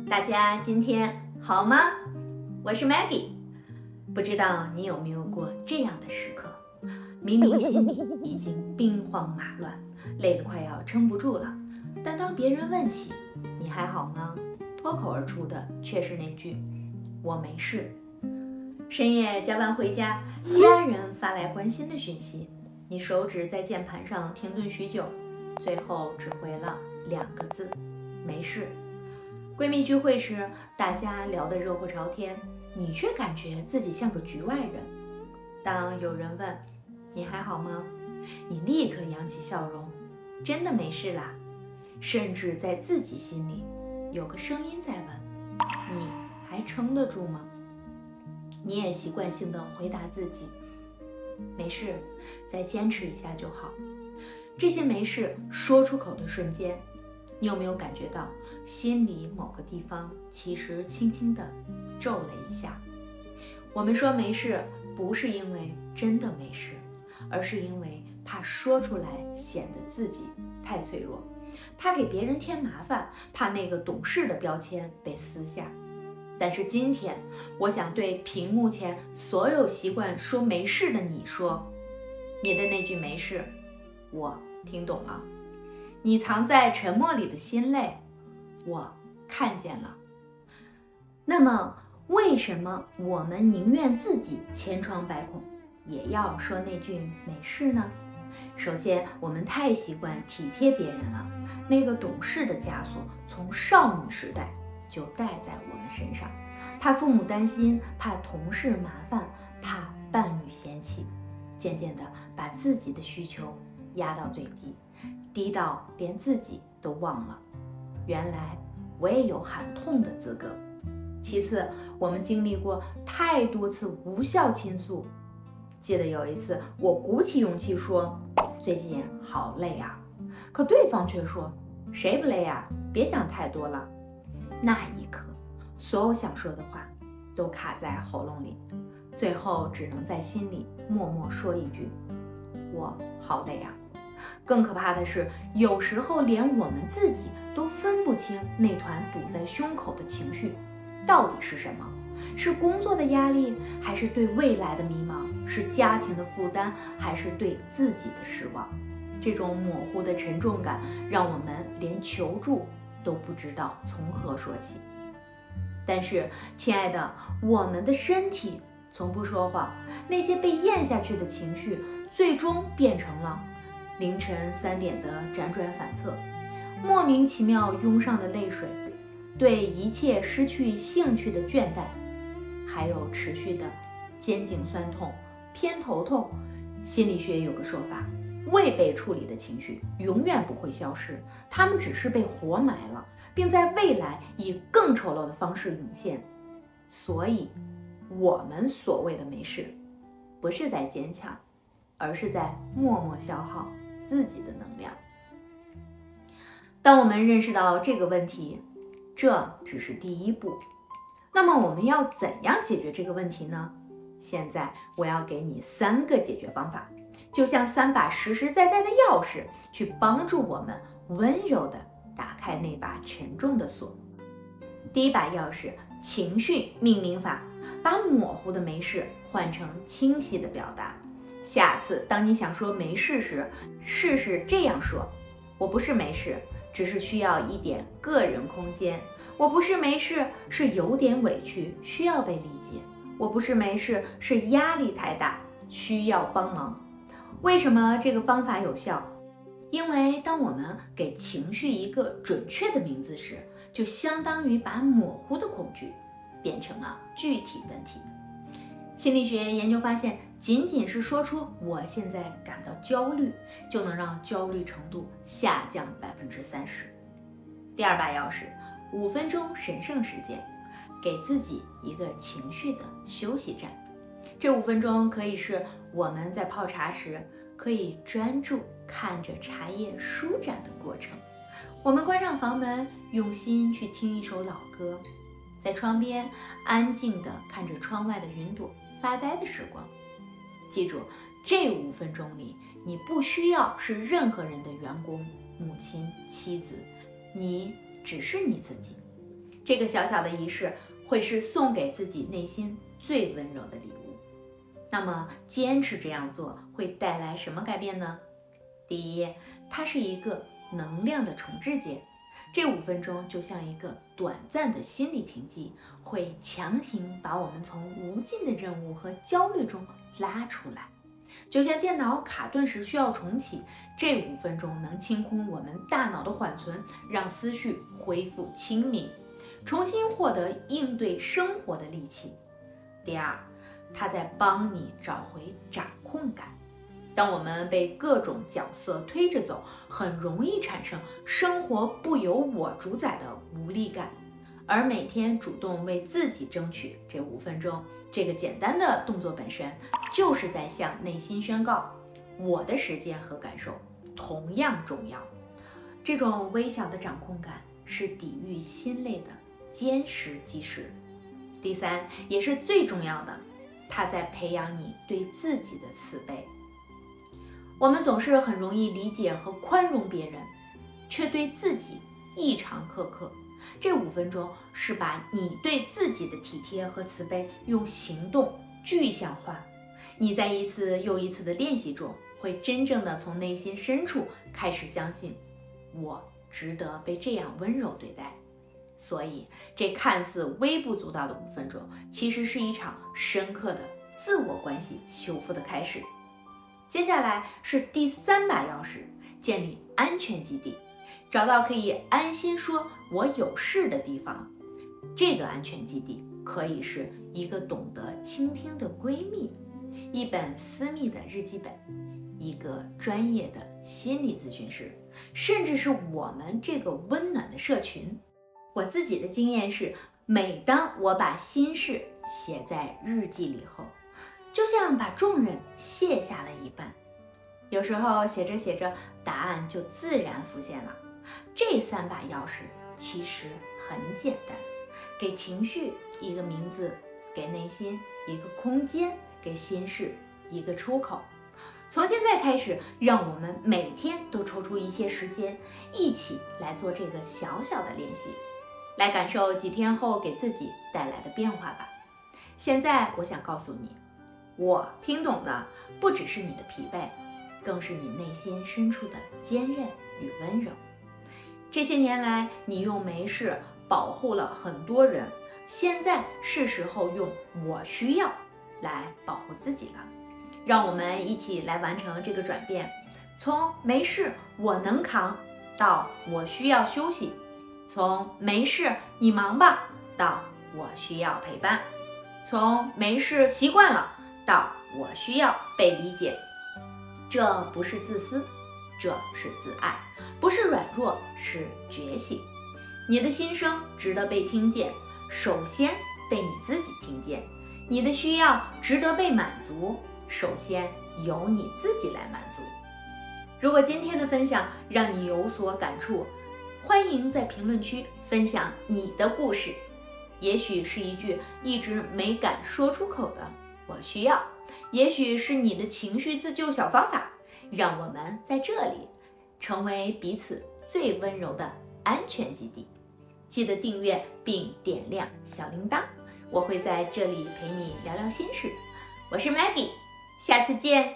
大家今天好嗎？我是 Maggie。不知道你有沒有過這樣的時刻，明明心裡已經兵荒馬亂，累得快要撐不住了，但當別人問起你還好嗎，脫口而出的卻是那句我沒事。深夜加班回家，家人發來關心的訊息，你手指在鍵盤上停頓許久，最後只回了2個字，沒事。閨蜜聚會時，大家聊得熱火朝天，你卻感覺自己像個局外人。當有人問你還好嗎，你立刻揚起笑容，真的沒事啦。甚至在自己心裡有個聲音在問，你還撐得住嗎？你也習慣性地回答自己，沒事，再堅持一下就好。這些沒事說出口的瞬間，你有沒有感覺到心裡某個地方其實輕輕地皺了一下？我們說沒事，不是因為真的沒事，而是因為怕說出来顯得自己太脆弱，怕給別人添麻煩，怕那個懂事的標籤被撕下。但是今天，我想對屏幕前所有習慣說沒事的你說，你的那句沒事，我聽懂了。你藏在沉默裡的心累，我看見了。那麼，為什麼我們寧願自己千瘡百孔，也要說那句沒事呢？首先，我們太習慣體貼別人了，那個懂事的枷鎖從少女時代就戴在我們身上，怕父母擔心，怕同事麻煩，怕伴侶嫌棄，漸漸地把自己的需求壓到最低，低到連自己都忘了，原來我也有喊痛的資格。其次，我們經歷過太多次無效傾訴。記得有一次，我鼓起勇氣說最近好累啊，可對方卻說誰不累啊，別想太多了。那一刻，所有想說的話都卡在喉嚨裡，最後只能在心裡默默說一句我好累啊。更可怕的是，有時候連我们自己都分不清那团堵在胸口的情緒到底是什麼，是工作的壓力，還是对未来的迷茫，是家庭的負擔，還是对自己的失望。這種模糊的沉重感讓我們連求助都不知道從何說起。但是親愛的，我們的身體從不說謊，那些被咽下去的情緒最終變成了凌晨3點的輾轉反側，莫名其妙湧上的淚水，對一切失去興趣的倦怠，還有持續的肩頸痠痛、偏頭痛。心理學有個說法，未被處理的情緒永遠不會消失，它們只是被活埋了，並在未來以更醜陋的方式湧現。所以，我們所謂的沒事，不是在堅強，而是在默默消耗自己的能量。當我們認識到這個問題，這只是第一步。那麼我們要怎樣解決這個問題呢？現在我要給你3個解決方法，就像3把實實在在的鑰匙，去幫助我們溫柔地打開那把沉重的鎖。第一把鑰匙，情緒命名法，把模糊的沒事換成清晰的表達。下次當你想說沒事時，試試這樣說：我不是沒事，只是需要一點個人空間。我不是沒事，是有點委屈，需要被理解。我不是沒事，是壓力太大，需要幫忙。為什麼這個方法有效？因為當我們給情緒一個準確的名字時，就相當於把模糊的恐懼變成了具體問題。心理學研究發現，僅僅是說出我現在感到焦慮，就能讓焦慮程度下降30%。第二把鑰匙，5分鐘神聖時間，給自己一個情緒的休息站。這5分鐘可以是我們在泡茶時，可以專注看着茶葉舒展的過程。我們關上房門，用心去聽一首老歌，在窗邊安靜地看着窗外的雲朵發呆的時光。記住，這5分鐘裡，你不需要是任何人的員工、母親、妻子，你只是你自己。這個小小的儀式會是送給自己內心最溫柔的禮物。那麼堅持這樣做會帶來什麼改變呢？第一，它是一個能量的重置鍵，這5分鐘就像一個短暫的心理停機，會強行把我們從無盡的任務和焦慮中拉出來。就像電腦卡頓時需要重啟，這5分鐘能清空我們大腦的緩存，讓思緒恢復清明，重新獲得應對生活的力氣。第二，它在幫你找回掌控感。當我們被各種角色推着走，很容易產生生活不由我主宰的無力感。而每天主動為自己爭取這5分鐘，這個簡單的動作本身，就是在向內心宣告，我的時間和感受同樣重要。這種微小的掌控感是抵禦心累的堅實基石。第三，也是最重要的，它在培養你對自己的慈悲。我們总是很容易理解和寬容別人，卻對自己異常苛刻。這5分鐘是把你對自己的體貼和慈悲用行動具象化。你在一次又一次的練習中，會真正的從內心深處開始相信，我值得被這樣溫柔對待。所以，這看似微不足道的5分鐘，其實是一場深刻的自我關係修復的開始。接下來是第3把鑰匙，建立安全基地，找到可以安心說我有事的地方。這個安全基地可以是一個懂得傾聽的閨蜜，一本私密的日記本，一個專業的心理諮詢師，甚至是我們這個溫暖的社群。我自己的經驗是，每當我把心事寫在日記裡後，就像把重任卸下了一半。有時候寫着寫着，答案就自然浮現了。這3把鑰匙其實很簡單，給情緒一個名字，給內心一個空間，給心事一個出口。從現在開始，讓我們每天都抽出一些時間，一起來做這個小小的練習，來感受幾天後給自己帶來的變化吧。現在我想告訴你，我聽懂的不只是你的疲惫，更是你內心深處的堅韌與溫柔。這些年來，你用沒事保護了很多人，現在是時候用我需要來保護自己了。讓我們一起來完成這個轉變，從沒事我能扛到我需要休息，從沒事你忙吧到我需要陪伴，從沒事習慣了到我需要被理解。這不是自私，這是自愛，不是軟弱，是覺醒。你的心聲值得被聽見，首先被你自己聽見。你的需要值得被滿足，首先由你自己來满足。如果今天的分享讓你有所感觸，歡迎在評論區分享你的故事。也許是一句一直沒敢說出口的我需要，也許是你的情緒自救小方法。讓我們在這裡成為彼此最溫柔的安全基地。記得訂閱並點亮小鈴鐺，我會在這裡陪你聊聊心事。我是 Maggie，下次見。